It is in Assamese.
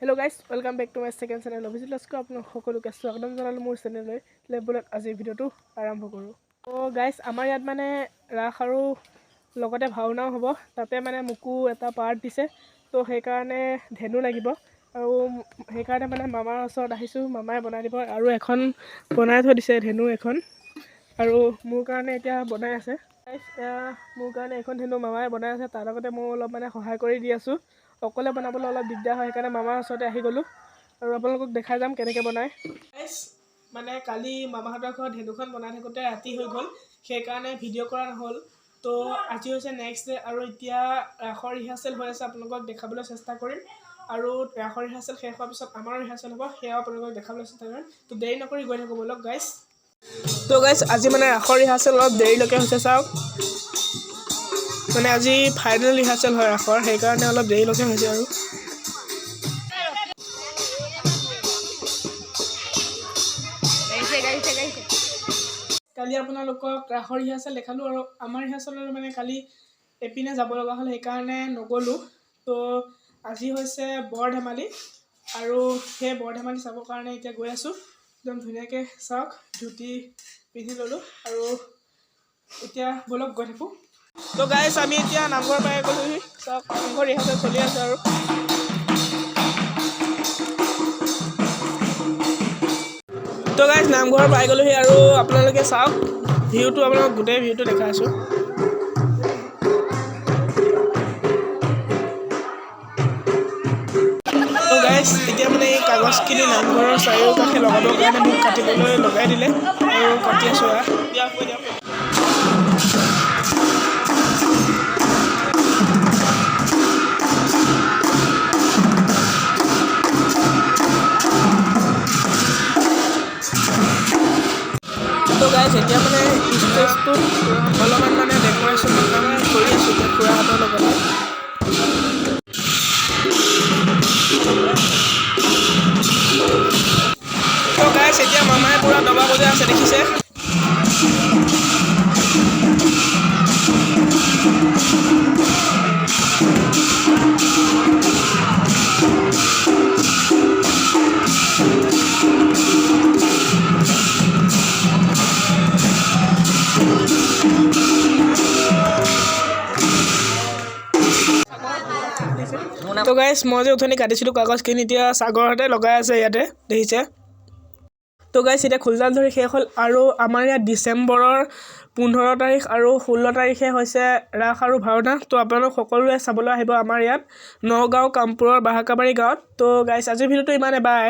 Hello' guys, welcome back to my second channel Abhijit Laskar আপোনাক সকলোকে স্বাগতম জনালোঁ মোৰ চেনেললৈ। বোলক আজিৰ ভিডিঅ'টো আৰম্ভ কৰোঁ। ত' গাইজ, আমাৰ ইয়াত মানে ৰাস আৰু লগতে ভাওনাও হ'ব। তাতে মানে মোকো এটা পাৰ্ট দিছে, ত' সেইকাৰণে ধেনু লাগিব আৰু সেইকাৰণে মানে মামাৰ ওচৰত আহিছোঁ। মামাই বনাই দিব আৰু এখন বনাই থৈ দিছে ধেনু এখন, আৰু মোৰ কাৰণে এতিয়া বনাই আছে। গাইজ, মোৰ কাৰণে এখন ধেনু মামাই বনাই আছে, তাৰ লগতে মই অলপ মানে সহায় কৰি দি আছোঁ। অকলে বনাবলৈ অলপ দিগদাৰ হয়, সেইকাৰণে মামাৰ ওচৰতে আহি গ'লোঁ আৰু আপোনালোকক দেখাই যাম কেনেকৈ বনায়। মানে কালি মামাহঁতৰ ঘৰত ধেনুখন বনাই থাকোঁতে ৰাতি হৈ গ'ল, সেইকাৰণে ভিডিঅ' কৰা নহ'ল। ত' আজি হৈছে নেক্সট ডে আৰু এতিয়া ৰাসৰ ৰিহাৰ্চেল হৈ আছে, আপোনালোকক দেখাবলৈ চেষ্টা কৰিম। আৰু ৰাসৰ ৰিহাৰ্চেল শেষ হোৱাৰ পিছত আমাৰো ৰিহাৰ্চেল হ'ব, সেয়াও আপোনালোকক দেখাবলৈ চেষ্টা কৰিম। ত' দেৰি নকৰি গৈ থাকোঁ ব'লক গাইজ। ত' গাইজ, আজি মানে ৰাসৰ ৰিহাৰ্চেল অলপ দেৰিলৈকে হৈছে, চাওক। মানে আজি ফাইনেল ৰিহাৰ্চেল হয় ৰাসৰ, সেইকাৰণে অলপ দেৰিলৈকে হৈছে আৰু। কালি আপোনালোকক ৰাসৰ ৰিহাৰ্চেল দেখালোঁ আৰু আমাৰ ৰিহাৰ্চেলৰ মানে কালি এপিনে যাব লগা হ'ল, সেইকাৰণে নগ'লোঁ। ত' আজি হৈছে বৰ ধেমালি আৰু সেই বৰ ধেমালি চাবৰ কাৰণে এতিয়া গৈ আছোঁ। একদম ধুনীয়াকৈ চাওক, ধুতি পিন্ধি ল'লোঁ আৰু এতিয়া ব'লক গৈ থাকোঁ। ত' গাইজ, আমি এতিয়া নামঘৰ পাই গ'লোহি। চাওক, নামঘৰ ৰিহাৰ্চেল চলি আছে আৰু। ত' গাইজ, নামঘৰ পাই গ'লোহি আৰু আপোনালোকে চাওক ভিউটো, আপোনালোকক গোটেই ভিউটো দেখাই আছোঁ। ত' গাইজ, এতিয়া মানে এই কাগজখিনি নামঘৰৰ চাৰিওকাষে লগাবৰ কাৰণে মোক কাটিবলৈ লগাই দিলে আৰু কাটি আছোঁ। ত' গাইজ, এতিয়া মানে ষ্টেজটোত অলপমান মানে ডেক'ৰেশ্যনৰ কাৰণে কৰি আছোঁ এতিয়া খুৰাহঁতৰ লগতে। ত' গাইজ, এতিয়া মামাই পূৰা দবা বজাই আছে, দেখিছে। ত' গাইজ, মই যে উঠনি কাটিছিলোঁ কাগজখিনি, এতিয়া সাগৰহঁতে লগাই আছে ইয়াতে, দেখিছে। ত' গাইজ, এতিয়া খোলতাল ধৰি শেষ হ'ল আৰু আমাৰ ইয়াত ডিচেম্বৰৰ 15 তাৰিখ আৰু 16 তাৰিখে হৈছে ৰাস আৰু ভাওনা। ত' আপোনালোক সকলোৱে চাবলৈ আহিব আমাৰ ইয়াত নগাঁও কামপুৰৰ বাহাকাবাৰী গাঁৱত। ত' গাইজ, আজিৰ ভিডিঅ'টো ইমানে, বাই।